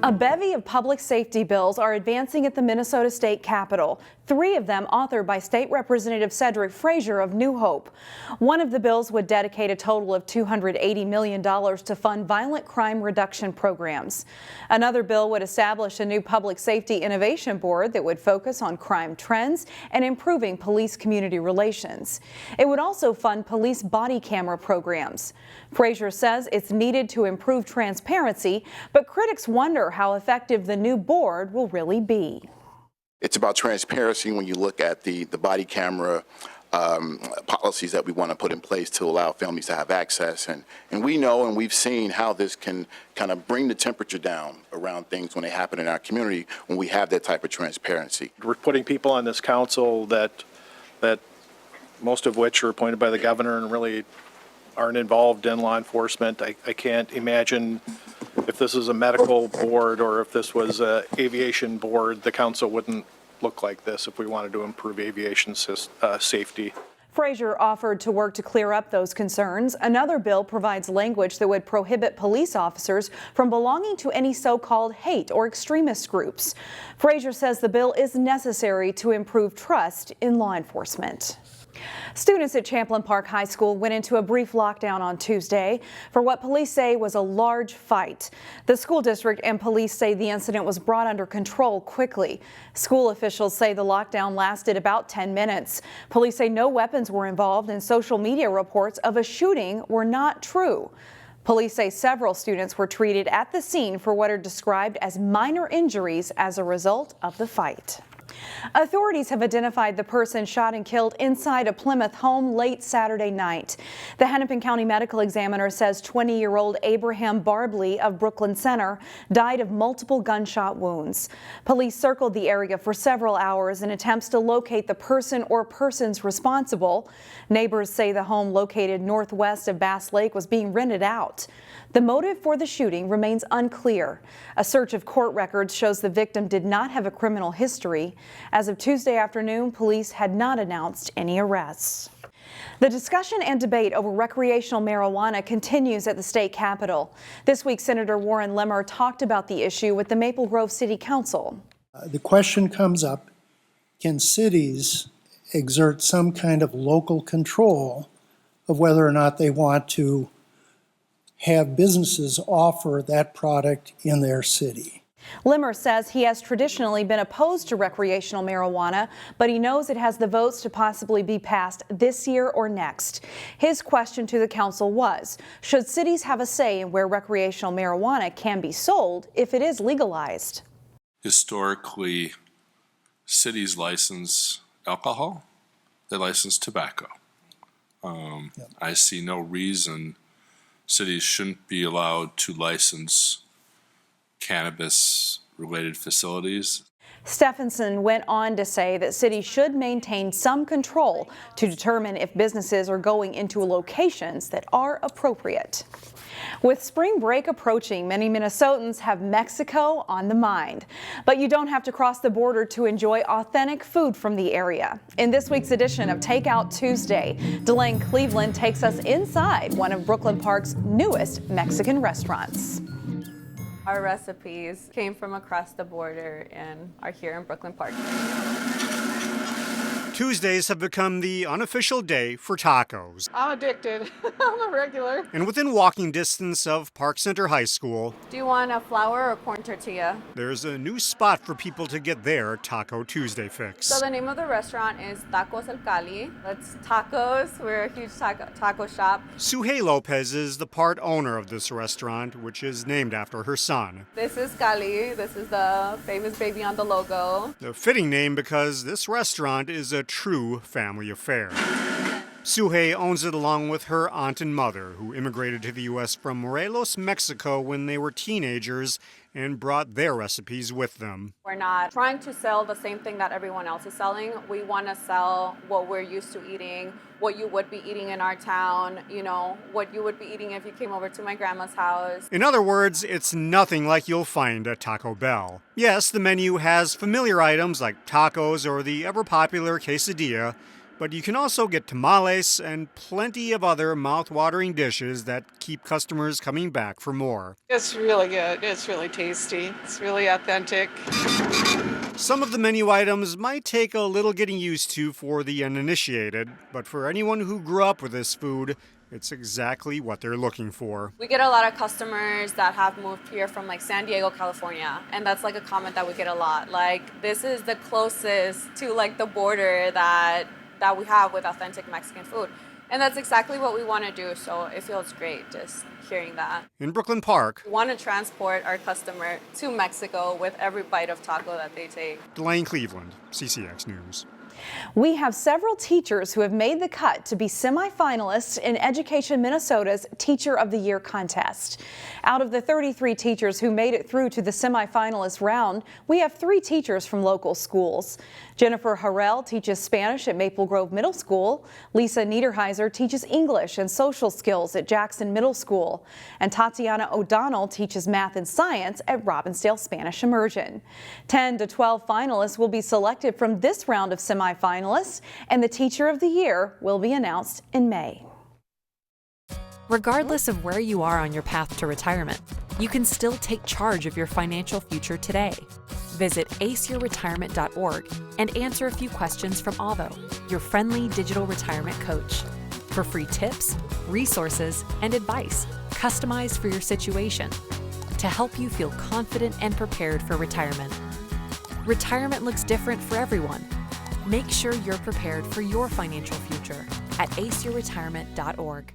A bevy of public safety bills are advancing at the Minnesota State Capitol. 3 of them authored by State Representative Cedric Frazier of New Hope. One of the bills would dedicate a total of $280 million to fund violent crime reduction programs. Another bill would establish a new public safety innovation board that would focus on crime trends and improving police-community relations. It would also fund police body camera programs. Frazier says it's needed to improve transparency, but critics wonder how effective the new board will really be. It's about transparency when you look at the body camera policies that we want to put in place to allow families to have access. And we know and we've seen how this can kind of bring the temperature down around things when they happen in our community when we have that type of transparency. We're putting people on this council that most of which are appointed by the governor and really aren't involved in law enforcement. I can't imagine if this is a medical board or if this was an aviation board, the council wouldn't look like this if we wanted to improve aviation safety. Frazier offered to work to clear up those concerns. Another bill provides language that would prohibit police officers from belonging to any so-called hate or extremist groups. Frazier says the bill is necessary to improve trust in law enforcement. Students at Champlin Park High School went into a brief lockdown on Tuesday for what police say was a large fight. The school district and police say the incident was brought under control quickly. School officials say the lockdown lasted about 10 minutes. Police say no weapons were involved and social media reports of a shooting were not true. Police say several students were treated at the scene for what are described as minor injuries as a result of the fight. Authorities have identified the person shot and killed inside a Plymouth home late Saturday night. The Hennepin County Medical Examiner says 20-year-old Abraham Barbley of Brooklyn Center died of multiple gunshot wounds. Police circled the area for several hours in attempts to locate the person or persons responsible. Neighbors say the home located northwest of Bass Lake was being rented out. The motive for the shooting remains unclear. A search of court records shows the victim did not have a criminal history. As of Tuesday afternoon, police had not announced any arrests. The discussion and debate over recreational marijuana continues at the state capitol. This week, Senator Warren Limmer talked about the issue with the Maple Grove City Council. The question comes up, can cities exert some kind of local control of whether or not they want to have businesses offer that product in their city? Limmer says he has traditionally been opposed to recreational marijuana, but he knows it has the votes to possibly be passed this year or next. His question to the council was, should cities have a say in where recreational marijuana can be sold if it is legalized? Historically, cities license alcohol, they license tobacco. I see no reason cities shouldn't be allowed to license cannabis-related facilities. Stephenson went on to say that cities should maintain some control to determine if businesses are going into locations that are appropriate. With spring break approaching, many Minnesotans have Mexico on the mind. But you don't have to cross the border to enjoy authentic food from the area. In this week's edition of Takeout Tuesday, Delane Cleveland takes us inside one of Brooklyn Park's newest Mexican restaurants. Our recipes came from across the border and are here in Brooklyn Park. Tuesdays have become the unofficial day for tacos. I'm addicted. I'm a regular. And within walking distance of Park Center High School, Do you want a flour or corn tortilla? there's a new spot for people to get their Taco Tuesday fix. So the name of the restaurant is Tacos El Cali. That's tacos. We're a huge taco shop. Suhey Lopez is the part owner of this restaurant, which is named after her son. This is Cali. This is the famous baby on the logo. A fitting name because this restaurant is a true family affair. Suhey owns it along with her aunt and mother, who immigrated to the U.S. from Morelos, Mexico when they were teenagers and brought their recipes with them. We're not trying to sell the same thing that everyone else is selling. We want to sell what we're used to eating, what you would be eating in our town, you know, what you would be eating if you came over to my grandma's house. In other words, it's nothing like you'll find at Taco Bell. Yes, the menu has familiar items like tacos or the ever-popular quesadilla, But you can also get tamales and plenty of other mouth-watering dishes that keep customers coming back for more. It's really good. It's really tasty. It's really authentic. Some of the menu items might take a little getting used to for the uninitiated, but for anyone who grew up with this food, it's exactly what they're looking for. We get a lot of customers that have moved here from like San Diego, California, and that's like a comment that we get a lot. Like, this is the closest to like the border that we have with authentic Mexican food. And that's exactly what we want to do, so it feels great just hearing that. In Brooklyn Park, We want to transport our customer to Mexico with every bite of taco that they take. Delane Cleveland, CCX News. We have several teachers who have made the cut to be semifinalists in Education Minnesota's Teacher of the Year contest. Out of the 33 teachers who made it through to the semifinalist round, we have 3 teachers from local schools. Jennifer Harrell teaches Spanish at Maple Grove Middle School. Lisa Niederheiser teaches English and social skills at Jackson Middle School. And Tatiana O'Donnell teaches math and science at Robbinsdale Spanish Immersion. 10 to 12 finalists will be selected from this round of semifinalists, and the Teacher of the Year will be announced in May. Regardless of where you are on your path to retirement, you can still take charge of your financial future today. Visit aceyourretirement.org and answer a few questions from Avo, your friendly digital retirement coach, for free tips, resources, and advice customized for your situation to help you feel confident and prepared for retirement. Retirement looks different for everyone. Make sure you're prepared for your financial future at aceyourretirement.org.